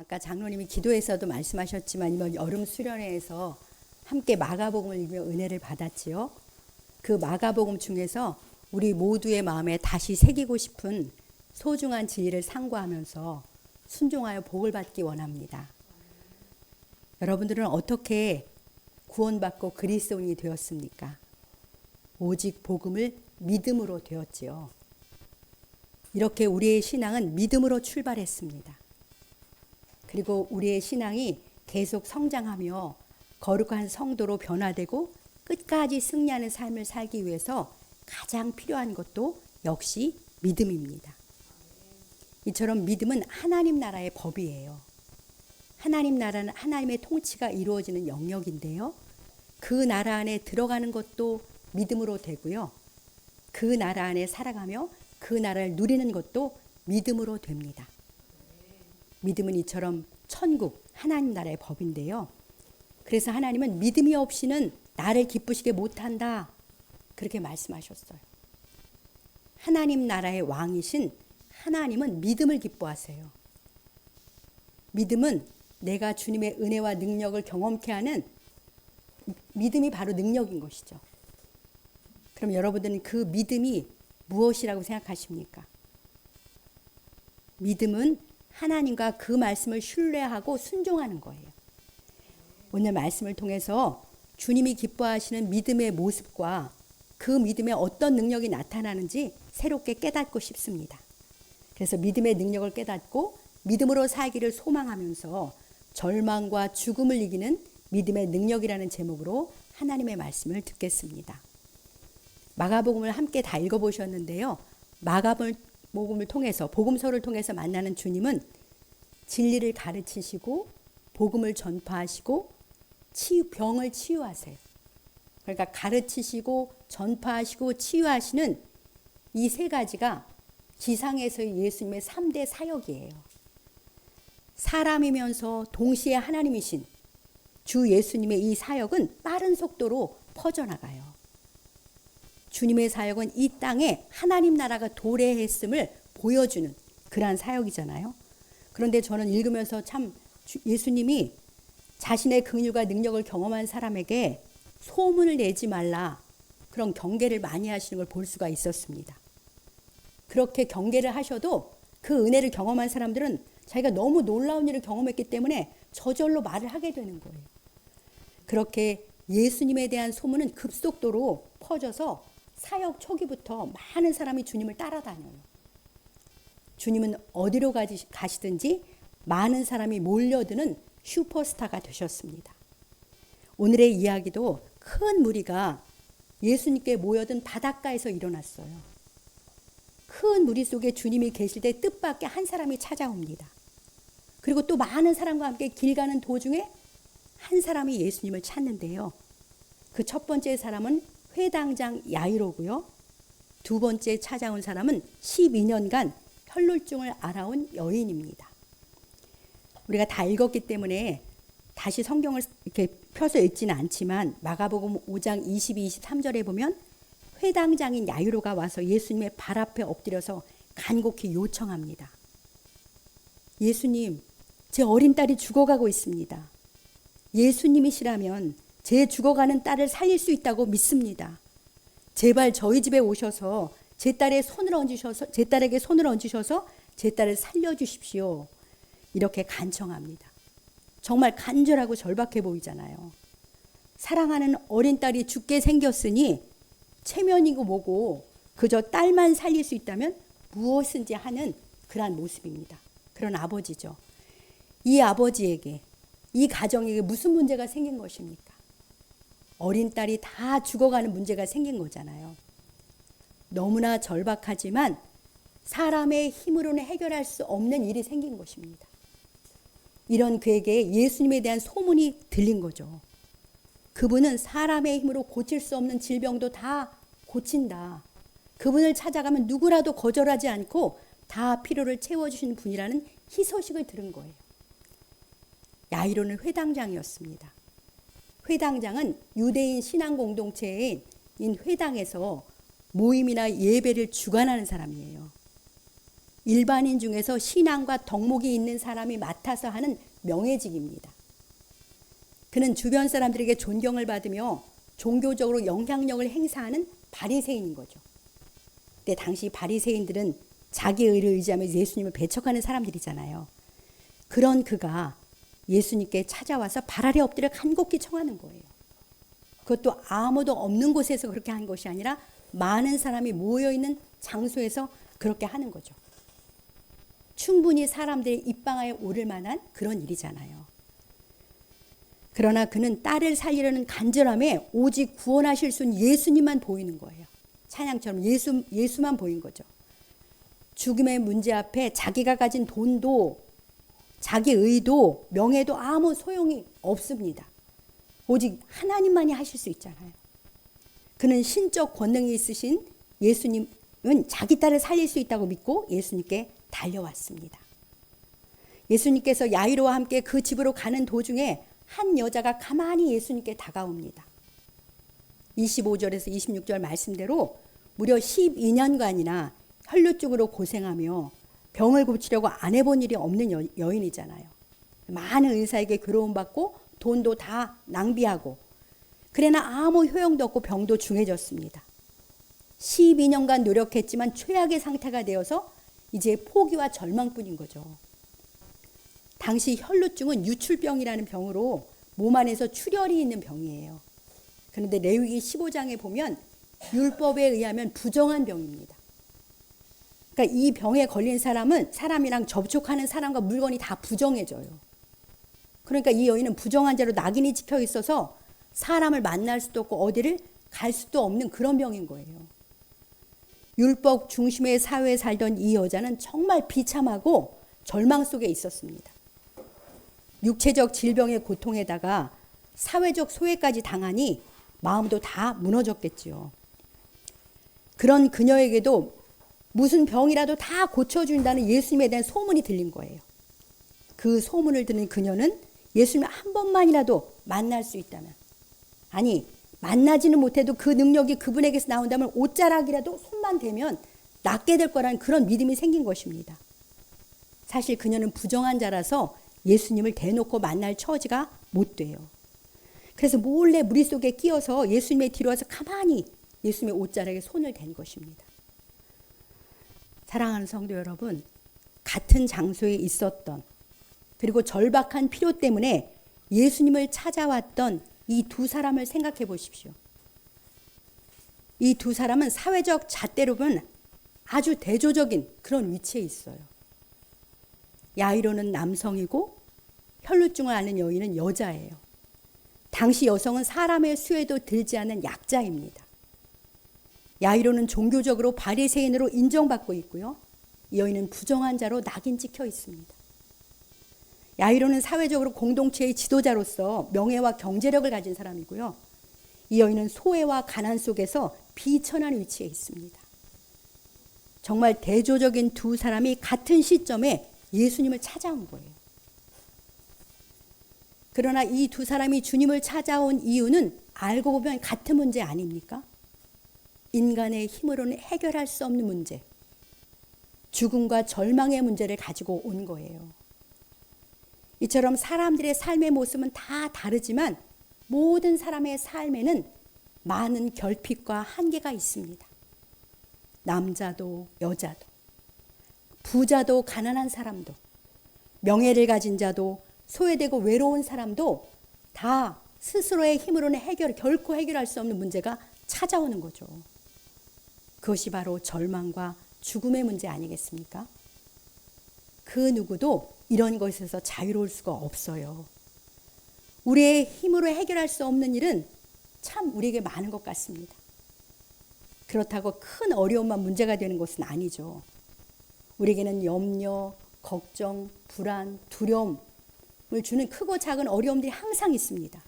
아까 장로님이 기도에서도 말씀하셨지만 이번 여름 수련회에서 함께 마가복음을 읽으며 은혜를 받았지요. 그 마가복음 중에서 우리 모두의 마음에 다시 새기고 싶은 소중한 진리를 상고하면서 순종하여 복을 받기 원합니다. 여러분들은 어떻게 구원받고 그리스도인이 되었습니까? 오직 복음을 믿음으로 되었지요. 이렇게 우리의 신앙은 믿음으로 출발했습니다. 그리고 우리의 신앙이 계속 성장하며 거룩한 성도로 변화되고 끝까지 승리하는 삶을 살기 위해서 가장 필요한 것도 역시 믿음입니다. 이처럼 믿음은 하나님 나라의 법이에요. 하나님 나라는 하나님의 통치가 이루어지는 영역인데요. 그 나라 안에 들어가는 것도 믿음으로 되고요. 그 나라 안에 살아가며 그 나라를 누리는 것도 믿음으로 됩니다. 믿음은 이처럼 천국, 하나님 나라의 법인데요. 그래서 하나님은 믿음이 없이는 나를 기쁘시게 못한다. 그렇게 말씀하셨어요. 하나님 나라의 왕이신 하나님은 믿음을 기뻐하세요. 믿음은 내가 주님의 은혜와 능력을 경험케 하는 믿음이 바로 능력인 것이죠. 그럼 여러분들은 그 믿음이 무엇이라고 생각하십니까? 믿음은 하나님과 그 말씀을 신뢰하고 순종하는 거예요. 오늘 말씀을 통해서 주님이 기뻐하시는 믿음의 모습과 그 믿음에 어떤 능력이 나타나는지 새롭게 깨닫고 싶습니다. 그래서 믿음의 능력을 깨닫고 믿음으로 살기를 소망하면서 절망과 죽음을 이기는 믿음의 능력이라는 제목으로 하나님의 말씀을 듣겠습니다. 마가복음을 함께 다 읽어보셨는데요. 마가복음을 통해서 복음서를 통해서 만나는 주님은 진리를 가르치시고 복음을 전파하시고 병을 치유하세요. 그러니까 가르치시고 전파하시고 치유하시는 이 세 가지가 지상에서의 예수님의 3대 사역이에요. 사람이면서 동시에 하나님이신 주 예수님의 이 사역은 빠른 속도로 퍼져나가요. 주님의 사역은 이 땅에 하나님 나라가 도래했음을 보여주는 그러한 사역이잖아요. 그런데 저는 읽으면서 참 예수님이 자신의 긍휼과 능력을 경험한 사람에게 소문을 내지 말라 그런 경계를 많이 하시는 걸 볼 수가 있었습니다. 그렇게 경계를 하셔도 그 은혜를 경험한 사람들은 자기가 너무 놀라운 일을 경험했기 때문에 저절로 말을 하게 되는 거예요. 그렇게 예수님에 대한 소문은 급속도로 퍼져서 사역 초기부터 많은 사람이 주님을 따라다녀요. 주님은 어디로 가시든지 많은 사람이 몰려드는 슈퍼스타가 되셨습니다. 오늘의 이야기도 큰 무리가 예수님께 모여든 바닷가에서 일어났어요. 큰 무리 속에 주님이 계실 때 뜻밖의 한 사람이 찾아옵니다. 그리고 또 많은 사람과 함께 길 가는 도중에 한 사람이 예수님을 찾는데요. 그 첫 번째 사람은 회당장 야이로고요. 두 번째 찾아온 사람은 12년간 혈루증을 앓아온 여인입니다. 우리가 다 읽었기 때문에 다시 성경을 이렇게 펴서 읽지는 않지만 마가복음 5장 22, 23절에 보면 회당장인 야이로가 와서 예수님의 발 앞에 엎드려서 간곡히 요청합니다. 예수님, 제 어린 딸이 죽어가고 있습니다. 예수님이시라면 제 죽어가는 딸을 살릴 수 있다고 믿습니다. 제발 저희 집에 오셔서 제 딸에게 손을 얹으셔서 제 딸을 살려주십시오. 이렇게 간청합니다. 정말 간절하고 절박해 보이잖아요. 사랑하는 어린 딸이 죽게 생겼으니 체면이고 뭐고 그저 딸만 살릴 수 있다면 무엇인지 하는 그러한 모습입니다. 그런 아버지죠. 이 아버지에게 이 가정에게 무슨 문제가 생긴 것입니까? 어린 딸이 다 죽어가는 문제가 생긴 거잖아요. 너무나 절박하지만 사람의 힘으로는 해결할 수 없는 일이 생긴 것입니다. 이런 그에게 예수님에 대한 소문이 들린 거죠. 그분은 사람의 힘으로 고칠 수 없는 질병도 다 고친다. 그분을 찾아가면 누구라도 거절하지 않고 다 필요를 채워주시는 분이라는 희소식을 들은 거예요. 야이로는 회당장이었습니다. 회당장은 유대인 신앙 공동체인 회당에서 모임이나 예배를 주관하는 사람이에요. 일반인 중에서 신앙과 덕목이 있는 사람이 맡아서 하는 명예직입니다. 그는 주변 사람들에게 존경을 받으며 종교적으로 영향력을 행사하는 바리새인인 거죠. 근데 당시 바리새인들은 자기 의를 의지하며 예수님을 배척하는 사람들이잖아요. 그런 그가 예수님께 찾아와서 발 아래 엎드려 간곡히 청하는 거예요. 그것도 아무도 없는 곳에서 그렇게 한 것이 아니라 많은 사람이 모여있는 장소에서 그렇게 하는 거죠. 충분히 사람들의 입방아에 오를 만한 그런 일이잖아요. 그러나 그는 딸을 살리려는 간절함에 오직 구원하실 수 있는 예수님만 보이는 거예요. 찬양처럼 예수만 보인 거죠. 죽음의 문제 앞에 자기가 가진 돈도 자기 의도 명예도 아무 소용이 없습니다. 오직 하나님만이 하실 수 있잖아요. 그는 신적 권능이 있으신 예수님은 자기 딸을 살릴 수 있다고 믿고 예수님께 달려왔습니다. 예수님께서 야이로와 함께 그 집으로 가는 도중에 한 여자가 가만히 예수님께 다가옵니다. 25절에서 26절 말씀대로 무려 12년간이나 혈루증으로 고생하며 병을 고치려고 안 해본 일이 없는 여인이잖아요. 많은 의사에게 괴로움받고 돈도 다 낭비하고 그러나 아무 효용도 없고 병도 중해졌습니다. 12년간 노력했지만 최악의 상태가 되어서 이제 포기와 절망뿐인 거죠. 당시 혈루증은 유출병이라는 병으로 몸 안에서 출혈이 있는 병이에요. 그런데 레위기 15장에 보면 율법에 의하면 부정한 병입니다. 그러니까 이 병에 걸린 사람은 사람이랑 접촉하는 사람과 물건이 다 부정해져요. 그러니까 이 여인은 부정한 자로 낙인이 찍혀 있어서 사람을 만날 수도 없고 어디를 갈 수도 없는 그런 병인 거예요. 율법 중심의 사회에 살던 이 여자는 정말 비참하고 절망 속에 있었습니다. 육체적 질병의 고통에다가 사회적 소외까지 당하니 마음도 다 무너졌겠지요. 그런 그녀에게도 무슨 병이라도 다 고쳐준다는 예수님에 대한 소문이 들린 거예요. 그 소문을 듣는 그녀는 예수님을 한 번만이라도 만날 수 있다면, 아니 만나지는 못해도 그 능력이 그분에게서 나온다면 옷자락이라도 손만 대면 낫게 될 거라는 그런 믿음이 생긴 것입니다. 사실 그녀는 부정한 자라서 예수님을 대놓고 만날 처지가 못 돼요. 그래서 몰래 무리 속에 끼어서 예수님의 뒤로 와서 가만히 예수님의 옷자락에 손을 댄 것입니다. 사랑하는 성도 여러분, 같은 장소에 있었던 그리고 절박한 필요 때문에 예수님을 찾아왔던 이 두 사람을 생각해 보십시오. 이 두 사람은 사회적 잣대로 보면 아주 대조적인 그런 위치에 있어요. 야이로는 남성이고 혈루증을 앓는 여인은 여자예요. 당시 여성은 사람의 수에도 들지 않는 약자입니다. 야이로는 종교적으로 바리새인으로 인정받고 있고요. 이 여인은 부정한 자로 낙인 찍혀 있습니다. 야이로는 사회적으로 공동체의 지도자로서 명예와 경제력을 가진 사람이고요. 이 여인은 소외와 가난 속에서 비천한 위치에 있습니다. 정말 대조적인 두 사람이 같은 시점에 예수님을 찾아온 거예요. 그러나 이 두 사람이 주님을 찾아온 이유는 알고 보면 같은 문제 아닙니까? 인간의 힘으로는 해결할 수 없는 문제, 죽음과 절망의 문제를 가지고 온 거예요. 이처럼 사람들의 삶의 모습은 다 다르지만 모든 사람의 삶에는 많은 결핍과 한계가 있습니다. 남자도 여자도, 부자도 가난한 사람도, 명예를 가진 자도 소외되고 외로운 사람도 다 스스로의 힘으로는 결코 해결할 수 없는 문제가 찾아오는 거죠. 그것이 바로 절망과 죽음의 문제 아니겠습니까? 그 누구도 이런 것에서 자유로울 수가 없어요. 우리의 힘으로 해결할 수 없는 일은 참 우리에게 많은 것 같습니다. 그렇다고 큰 어려움만 문제가 되는 것은 아니죠. 우리에게는 염려, 걱정, 불안, 두려움을 주는 크고 작은 어려움들이 항상 있습니다.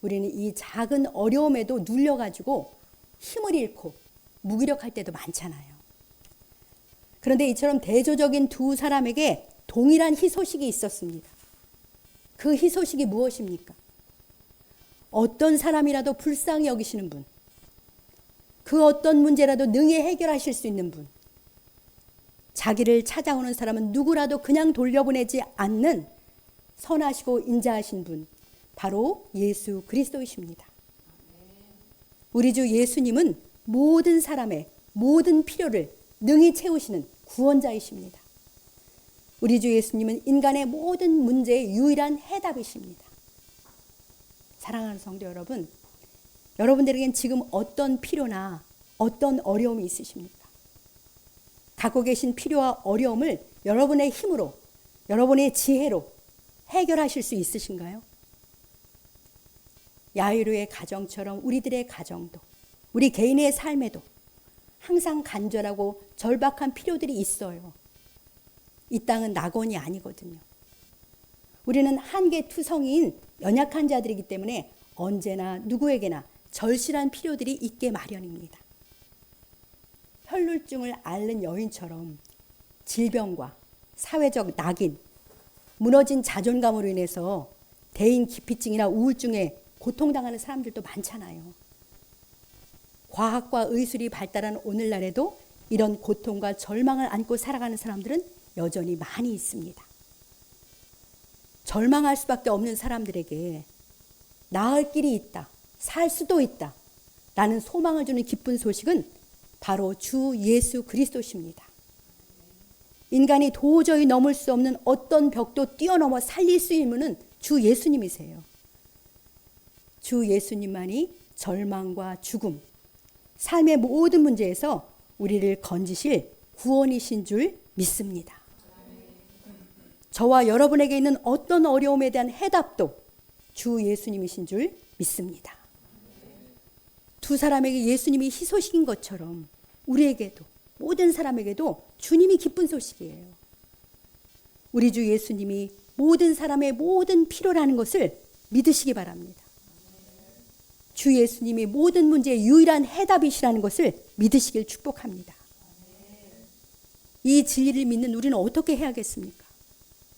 우리는 이 작은 어려움에도 눌려가지고 힘을 잃고 무기력할 때도 많잖아요. 그런데 이처럼 대조적인 두 사람에게 동일한 희소식이 있었습니다. 그 희소식이 무엇입니까? 어떤 사람이라도 불쌍히 여기시는 분, 그 어떤 문제라도 능히 해결하실 수 있는 분, 자기를 찾아오는 사람은 누구라도 그냥 돌려보내지 않는 선하시고 인자하신 분, 바로 예수 그리스도이십니다. 우리 주 예수님은 모든 사람의 모든 필요를 능히 채우시는 구원자이십니다. 우리 주 예수님은 인간의 모든 문제의 유일한 해답이십니다. 사랑하는 성도 여러분, 여러분들에겐 지금 어떤 필요나 어떤 어려움이 있으십니까? 갖고 계신 필요와 어려움을 여러분의 힘으로, 여러분의 지혜로 해결하실 수 있으신가요? 야이로의 가정처럼 우리들의 가정도, 우리 개인의 삶에도 항상 간절하고 절박한 필요들이 있어요. 이 땅은 낙원이 아니거든요. 우리는 한계투성이인 연약한 자들이기 때문에 언제나 누구에게나 절실한 필요들이 있게 마련입니다. 혈루증을 앓는 여인처럼 질병과 사회적 낙인, 무너진 자존감으로 인해서 대인 기피증이나 우울증에 고통당하는 사람들도 많잖아요. 과학과 의술이 발달한 오늘날에도 이런 고통과 절망을 안고 살아가는 사람들은 여전히 많이 있습니다. 절망할 수밖에 없는 사람들에게 나을 길이 있다, 살 수도 있다 라는 소망을 주는 기쁜 소식은 바로 주 예수 그리스도십니다. 인간이 도저히 넘을 수 없는 어떤 벽도 뛰어넘어 살릴 수 있는 분은 주 예수님이세요. 주 예수님만이 절망과 죽음, 삶의 모든 문제에서 우리를 건지실 구원이신 줄 믿습니다. 저와 여러분에게 있는 어떤 어려움에 대한 해답도 주 예수님이신 줄 믿습니다. 두 사람에게 예수님이 희소식인 것처럼 우리에게도, 모든 사람에게도 주님이 기쁜 소식이에요. 우리 주 예수님이 모든 사람의 모든 필요라는 것을 믿으시기 바랍니다. 주 예수님이 모든 문제의 유일한 해답이시라는 것을 믿으시길 축복합니다. 이 진리를 믿는 우리는 어떻게 해야겠습니까?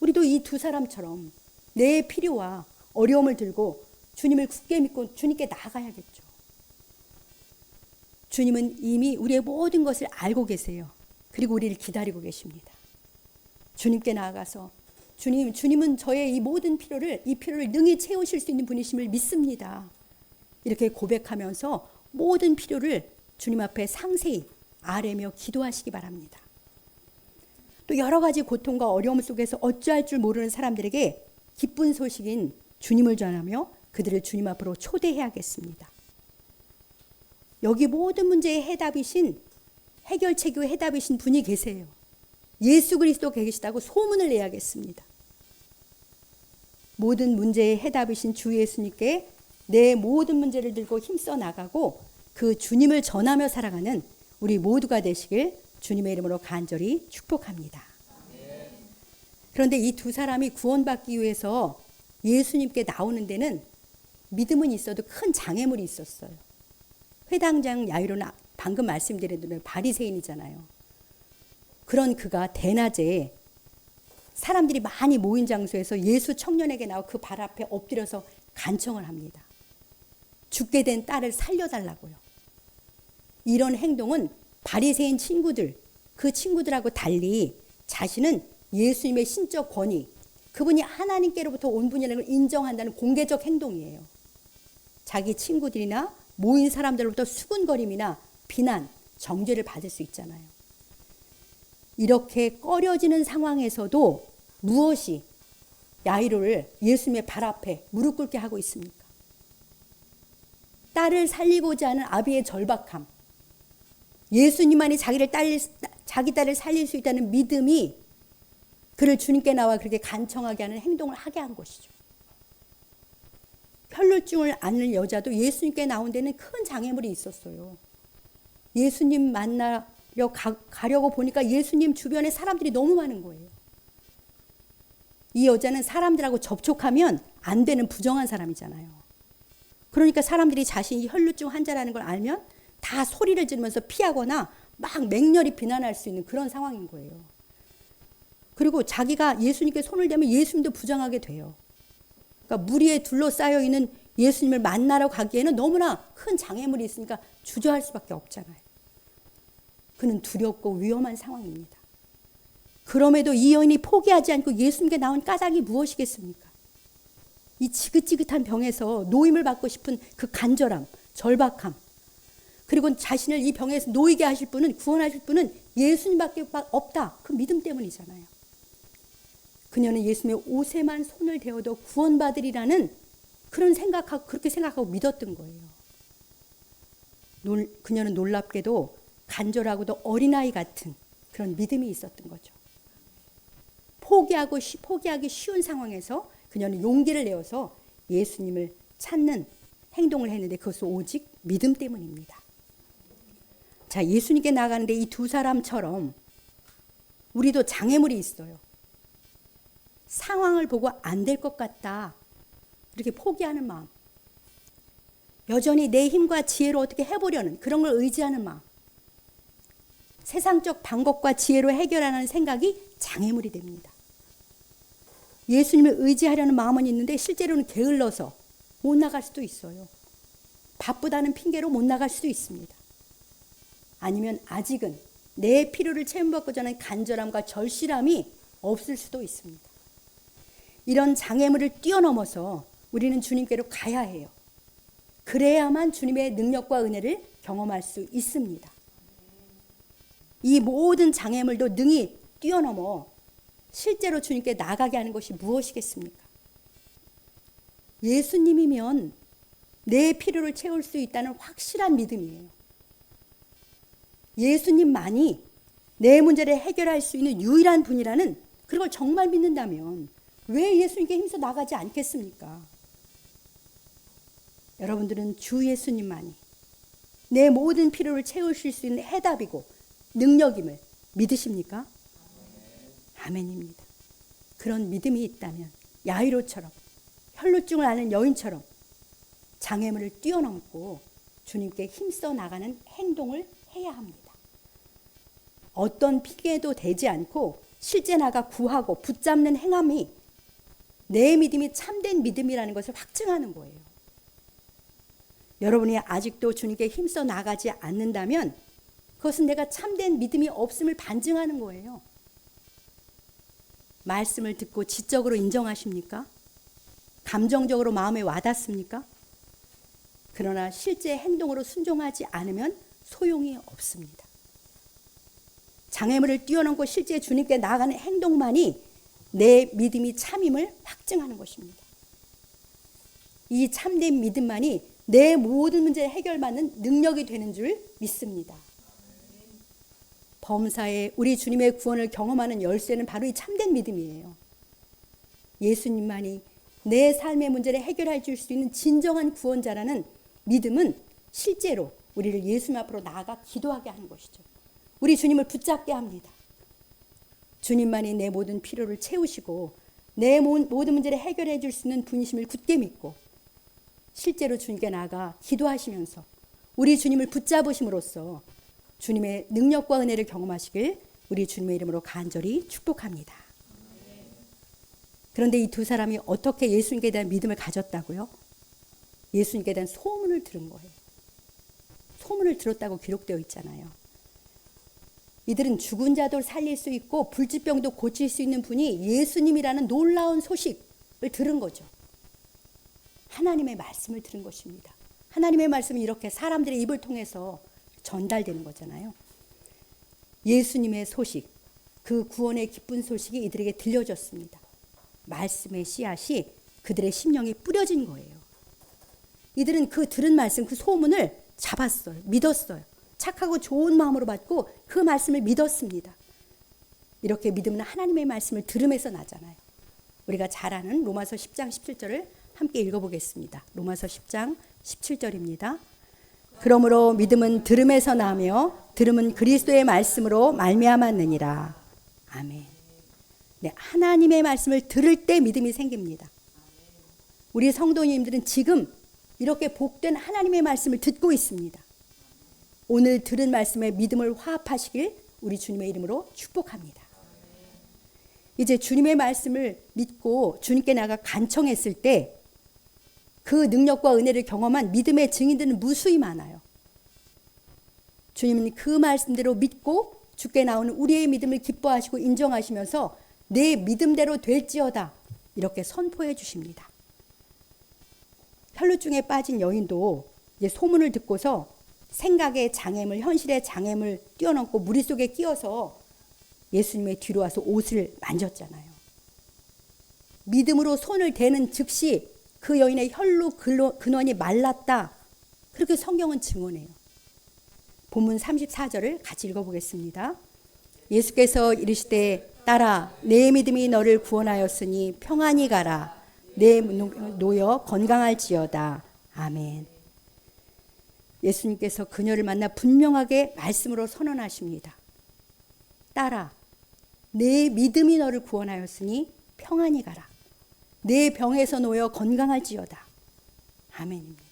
우리도 이 두 사람처럼 내 필요와 어려움을 들고 주님을 굳게 믿고 주님께 나아가야겠죠. 주님은 이미 우리의 모든 것을 알고 계세요. 그리고 우리를 기다리고 계십니다. 주님께 나아가서 주님은 저의 이 모든 필요를, 이 필요를 능히 채우실 수 있는 분이심을 믿습니다. 이렇게 고백하면서 모든 필요를 주님 앞에 상세히 아뢰며 기도하시기 바랍니다. 또 여러 가지 고통과 어려움 속에서 어찌할 줄 모르는 사람들에게 기쁜 소식인 주님을 전하며 그들을 주님 앞으로 초대해야겠습니다. 여기 모든 문제의 해답이신, 해결책의 해답이신 분이 계세요. 예수 그리스도 계시다고 소문을 내야겠습니다. 모든 문제의 해답이신 주 예수님께 내 모든 문제를 들고 힘써 나가고 그 주님을 전하며 살아가는 우리 모두가 되시길 주님의 이름으로 간절히 축복합니다. 그런데 이 두 사람이 구원받기 위해서 예수님께 나오는 데는 믿음은 있어도 큰 장애물이 있었어요. 회당장 야이로는 방금 말씀드린 대로 바리새인이잖아요. 그런 그가 대낮에 사람들이 많이 모인 장소에서 예수 청년에게 나와 그 발 앞에 엎드려서 간청을 합니다. 죽게 된 딸을 살려달라고요. 이런 행동은 바리새인 친구들, 그 친구들하고 달리 자신은 예수님의 신적 권위, 그분이 하나님께로부터 온 분이라는 걸 인정한다는 공개적 행동이에요. 자기 친구들이나 모인 사람들로부터 수군거림이나 비난, 정죄를 받을 수 있잖아요. 이렇게 꺼려지는 상황에서도 무엇이 야이로를 예수님의 발 앞에 무릎 꿇게 하고 있습니까? 딸을 살리고자 하는 아비의 절박함, 예수님만이 자기 딸을 살릴 수 있다는 믿음이 그를 주님께 나와 그렇게 간청하게 하는 행동을 하게 한 것이죠. 혈루증을 앓는 여자도 예수님께 나온 데는 큰 장애물이 있었어요. 예수님 만나러 가려고 보니까 예수님 주변에 사람들이 너무 많은 거예요. 이 여자는 사람들하고 접촉하면 안 되는 부정한 사람이잖아요. 그러니까 사람들이 자신이 혈루증 환자라는 걸 알면 다 소리를 지르면서 피하거나 막 맹렬히 비난할 수 있는 그런 상황인 거예요. 그리고 자기가 예수님께 손을 대면 예수님도 부정하게 돼요. 그러니까 무리에 둘러싸여 있는 예수님을 만나러 가기에는 너무나 큰 장애물이 있으니까 주저할 수밖에 없잖아요. 그는 두렵고 위험한 상황입니다. 그럼에도 이 여인이 포기하지 않고 예수님께 나온 까닭이 무엇이겠습니까? 이 지긋지긋한 병에서 노임을 받고 싶은 그 간절함, 절박함, 그리고 자신을 이 병에서 놓이게 하실 분은, 구원하실 분은 예수님밖에 없다. 그 믿음 때문이잖아요. 그녀는 예수님의 옷에만 손을 대어도 구원받으리라는 그렇게 생각하고 믿었던 거예요. 그녀는 놀랍게도 간절하고도 어린아이 같은 그런 믿음이 있었던 거죠. 포기하기 쉬운 상황에서 그녀는 용기를 내어서 예수님을 찾는 행동을 했는데 그것은 오직 믿음 때문입니다. 자, 예수님께 나가는데 이 두 사람처럼 우리도 장애물이 있어요. 상황을 보고 안 될 것 같다. 이렇게 포기하는 마음. 여전히 내 힘과 지혜로 어떻게 해보려는 그런 걸 의지하는 마음. 세상적 방법과 지혜로 해결하는 생각이 장애물이 됩니다. 예수님을 의지하려는 마음은 있는데 실제로는 게을러서 못 나갈 수도 있어요. 바쁘다는 핑계로 못 나갈 수도 있습니다. 아니면 아직은 내 필요를 채움받고자 하는 간절함과 절실함이 없을 수도 있습니다. 이런 장애물을 뛰어넘어서 우리는 주님께로 가야 해요. 그래야만 주님의 능력과 은혜를 경험할 수 있습니다. 이 모든 장애물도 능히 뛰어넘어 실제로 주님께 나가게 하는 것이 무엇이겠습니까? 예수님이면 내 필요를 채울 수 있다는 확실한 믿음이에요. 예수님만이 내 문제를 해결할 수 있는 유일한 분이라는 그걸 정말 믿는다면 왜 예수님께 힘써 나가지 않겠습니까? 여러분들은 주 예수님만이 내 모든 필요를 채우실 수 있는 해답이고 능력임을 믿으십니까? 아멘입니다. 그런 믿음이 있다면 야이로처럼 혈루증을 앓는 여인처럼 장애물을 뛰어넘고 주님께 힘써 나가는 행동을 해야 합니다. 어떤 핑계도 대지 않고 실제 나가 구하고 붙잡는 행함이 내 믿음이 참된 믿음이라는 것을 확증하는 거예요. 여러분이 아직도 주님께 힘써 나가지 않는다면 그것은 내가 참된 믿음이 없음을 반증하는 거예요. 말씀을 듣고 지적으로 인정하십니까? 감정적으로 마음에 와닿습니까? 그러나 실제 행동으로 순종하지 않으면 소용이 없습니다. 장애물을 뛰어넘고 실제 주님께 나아가는 행동만이 내 믿음이 참임을 확증하는 것입니다. 이 참된 믿음만이 내 모든 문제를 해결받는 능력이 되는 줄 믿습니다. 범사에 우리 주님의 구원을 경험하는 열쇠는 바로 이 참된 믿음이에요. 예수님만이 내 삶의 문제를 해결해 줄 수 있는 진정한 구원자라는 믿음은 실제로 우리를 예수님 앞으로 나아가 기도하게 하는 것이죠. 우리 주님을 붙잡게 합니다. 주님만이 내 모든 필요를 채우시고 내 모든 문제를 해결해 줄 수 있는 분이심을 굳게 믿고 실제로 주님께 나아가 기도하시면서 우리 주님을 붙잡으심으로써 주님의 능력과 은혜를 경험하시길 우리 주님의 이름으로 간절히 축복합니다. 그런데 이 두 사람이 어떻게 예수님께 대한 믿음을 가졌다고요? 예수님께 대한 소문을 들은 거예요. 소문을 들었다고 기록되어 있잖아요. 이들은 죽은 자도 살릴 수 있고 불치병도 고칠 수 있는 분이 예수님이라는 놀라운 소식을 들은 거죠. 하나님의 말씀을 들은 것입니다. 하나님의 말씀이 이렇게 사람들의 입을 통해서 전달되는 거잖아요. 예수님의 소식, 그 구원의 기쁜 소식이 이들에게 들려졌습니다. 말씀의 씨앗이 그들의 심령에 뿌려진 거예요. 이들은 그 들은 말씀, 그 소문을 잡았어요. 믿었어요. 착하고 좋은 마음으로 받고 그 말씀을 믿었습니다. 이렇게 믿음은 하나님의 말씀을 들음에서 나잖아요. 우리가 잘 아는 로마서 10장 17절을 함께 읽어보겠습니다. 로마서 10장 17절입니다. 그러므로 믿음은 들음에서 나며 들음은 그리스도의 말씀으로 말미암았느니라. 아멘. 네, 하나님의 말씀을 들을 때 믿음이 생깁니다. 우리 성도님들은 지금 이렇게 복된 하나님의 말씀을 듣고 있습니다. 오늘 들은 말씀에 믿음을 화합하시길 우리 주님의 이름으로 축복합니다. 이제 주님의 말씀을 믿고 주님께 나가 간청했을 때 그 능력과 은혜를 경험한 믿음의 증인들은 무수히 많아요. 주님은 그 말씀대로 믿고 주께 나오는 우리의 믿음을 기뻐하시고 인정하시면서 내 믿음대로 될지어다 이렇게 선포해 주십니다. 혈루증에 빠진 여인도 이제 소문을 듣고서 생각의 장애물, 현실의 장애물 뛰어넘고 무리 속에 끼어서 예수님의 뒤로 와서 옷을 만졌잖아요. 믿음으로 손을 대는 즉시 그 여인의 혈루 근원이 말랐다. 그렇게 성경은 증언해요. 본문 34절을 같이 읽어보겠습니다. 예수께서 이르시되 딸아 내 믿음이 너를 구원하였으니 평안히 가라. 내 노여 건강할지어다. 아멘. 예수님께서 그녀를 만나 분명하게 말씀으로 선언하십니다. 딸아 내 믿음이 너를 구원하였으니 평안히 가라. 내 병에서 놓여 건강할지어다. 아멘입니다.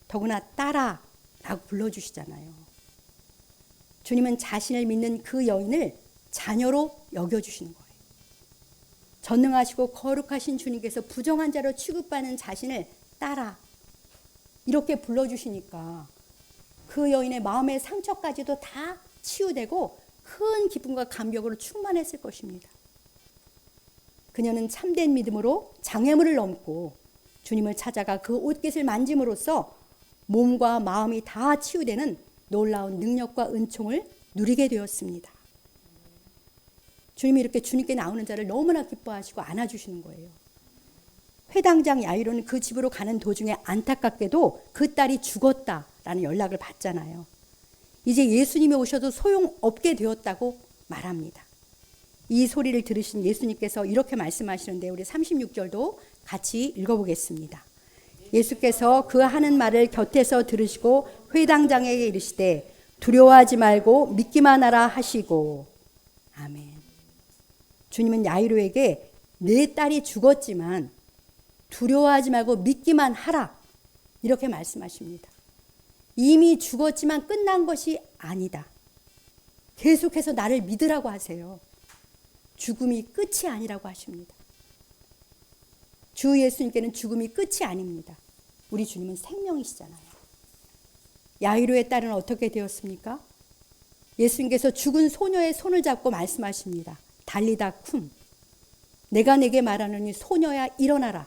더구나 딸아 라고 불러주시잖아요. 주님은 자신을 믿는 그 여인을 자녀로 여겨주시는 거예요. 전능하시고 거룩하신 주님께서 부정한 자로 취급받는 자신을 딸아 이렇게 불러주시니까 그 여인의 마음의 상처까지도 다 치유되고 큰 기쁨과 감격으로 충만했을 것입니다. 그녀는 참된 믿음으로 장애물을 넘고 주님을 찾아가 그 옷깃을 만짐으로써 몸과 마음이 다 치유되는 놀라운 능력과 은총을 누리게 되었습니다. 주님이 이렇게 주님께 나오는 자를 너무나 기뻐하시고 안아주시는 거예요. 회당장 야이로는 그 집으로 가는 도중에 안타깝게도 그 딸이 죽었다라는 연락을 받잖아요. 이제 예수님이 오셔도 소용없게 되었다고 말합니다. 이 소리를 들으신 예수님께서 이렇게 말씀하시는데 우리 36절도 같이 읽어보겠습니다. 예수께서 그 하는 말을 곁에서 들으시고 회당장에게 이르시되 두려워하지 말고 믿기만 하라 하시고 아멘. 주님은 야이로에게 내 딸이 죽었지만 두려워하지 말고 믿기만 하라 이렇게 말씀하십니다. 이미 죽었지만 끝난 것이 아니다. 계속해서 나를 믿으라고 하세요. 죽음이 끝이 아니라고 하십니다. 주 예수님께는 죽음이 끝이 아닙니다. 우리 주님은 생명이시잖아요. 야이로의 딸은 어떻게 되었습니까? 예수님께서 죽은 소녀의 손을 잡고 말씀하십니다. 달리다 쿰. 내가 내게 말하노니 소녀야 일어나라.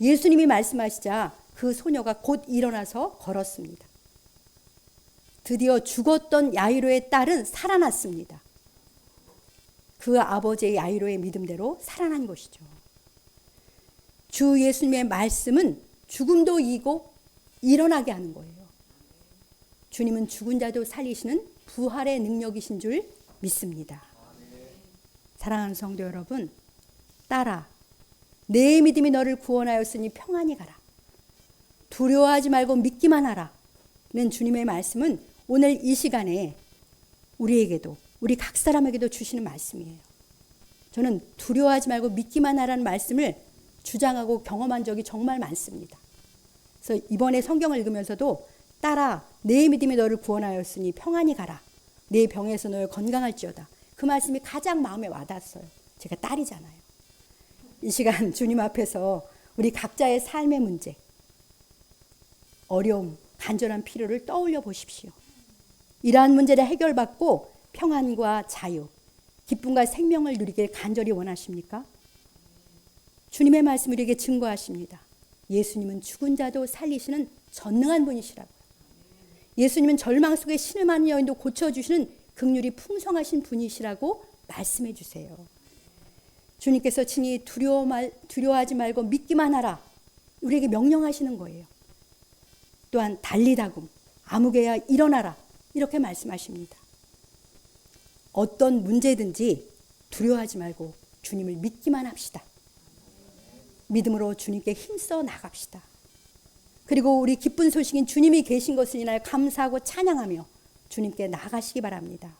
예수님이 말씀하시자 그 소녀가 곧 일어나서 걸었습니다. 드디어 죽었던 야이로의 딸은 살아났습니다. 그 아버지의 야이로의 믿음대로 살아난 것이죠. 주 예수님의 말씀은 죽음도 이기고 일어나게 하는 거예요. 주님은 죽은 자도 살리시는 부활의 능력이신 줄 믿습니다. 사랑하는 성도 여러분, 딸아, 내 믿음이 너를 구원하였으니 평안히 가라. 두려워하지 말고 믿기만 하라는 주님의 말씀은 오늘 이 시간에 우리에게도 우리 각 사람에게도 주시는 말씀이에요. 저는 두려워하지 말고 믿기만 하라는 말씀을 주장하고 경험한 적이 정말 많습니다. 그래서 이번에 성경을 읽으면서도 딸아 내 믿음이 너를 구원하였으니 평안히 가라. 내 병에서 너를 건강할지어다. 그 말씀이 가장 마음에 와닿았어요. 제가 딸이잖아요. 이 시간 주님 앞에서 우리 각자의 삶의 문제, 어려움, 간절한 필요를 떠올려 보십시오. 이러한 문제를 해결받고 평안과 자유, 기쁨과 생명을 누리길 간절히 원하십니까? 주님의 말씀 우리에게 증거하십니다. 예수님은 죽은 자도 살리시는 전능한 분이시라고요. 예수님은 절망 속에 신음하는 여인도 고쳐주시는 긍휼이 풍성하신 분이시라고 말씀해 주세요. 주님께서 친히 두려워하지 말고 믿기만 하라. 우리에게 명령하시는 거예요. 또한 달리다금 아무개야 일어나라. 이렇게 말씀하십니다. 어떤 문제든지 두려워하지 말고 주님을 믿기만 합시다. 믿음으로 주님께 힘써 나갑시다. 그리고 우리 기쁜 소식인 주님이 계신 것을 인하여 감사하고 찬양하며 주님께 나아가시기 바랍니다.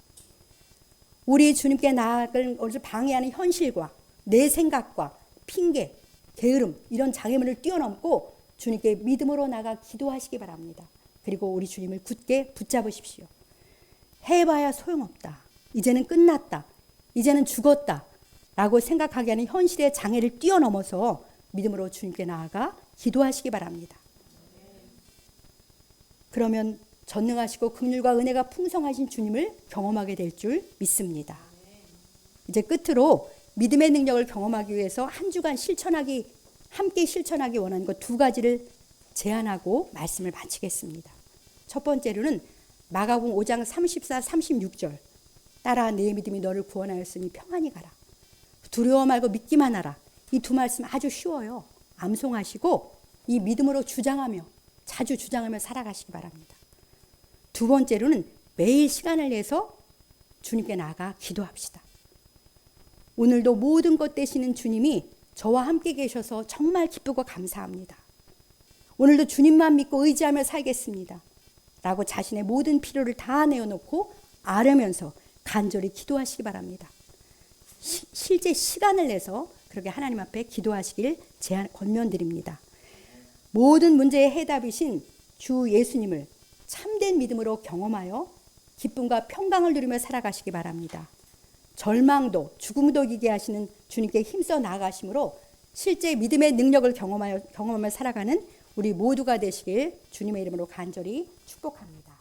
우리 주님께 나아갈 것을 방해하는 현실과 내 생각과 핑계, 게으름 이런 장애물을 뛰어넘고 주님께 믿음으로 나가 기도하시기 바랍니다. 그리고 우리 주님을 굳게 붙잡으십시오. 해봐야 소용없다. 이제는 끝났다. 이제는 죽었다. 라고 생각하게 하는 현실의 장애를 뛰어넘어서 믿음으로 주님께 나아가 기도하시기 바랍니다. 그러면 전능하시고 긍휼과 은혜가 풍성하신 주님을 경험하게 될 줄 믿습니다. 이제 끝으로 믿음의 능력을 경험하기 위해서 한 주간 함께 실천하기 원하는 것 두 가지를 제안하고 말씀을 마치겠습니다. 첫 번째로는 마가복음 5장 34, 36절. 따라 내 믿음이 너를 구원하였으니 평안히 가라. 두려워 말고 믿기만 하라. 이 두 말씀 아주 쉬워요. 암송하시고 이 믿음으로 자주 주장하며 살아가시기 바랍니다. 두 번째로는 매일 시간을 내서 주님께 나아가 기도합시다. 오늘도 모든 것 되시는 주님이 저와 함께 계셔서 정말 기쁘고 감사합니다. 오늘도 주님만 믿고 의지하며 살겠습니다. 라고 자신의 모든 필요를 다 내어놓고 아뢰면서 간절히 기도하시기 바랍니다. 실제 시간을 내서 그렇게 하나님 앞에 기도하시길 권면드립니다. 모든 문제의 해답이신 주 예수님을 참된 믿음으로 경험하여 기쁨과 평강을 누리며 살아가시기 바랍니다. 절망도 죽음도 이기게 하시는 주님께 힘써 나아가심으로 실제 믿음의 능력을 경험하며 살아가는 우리 모두가 되시길 주님의 이름으로 간절히 축복합니다.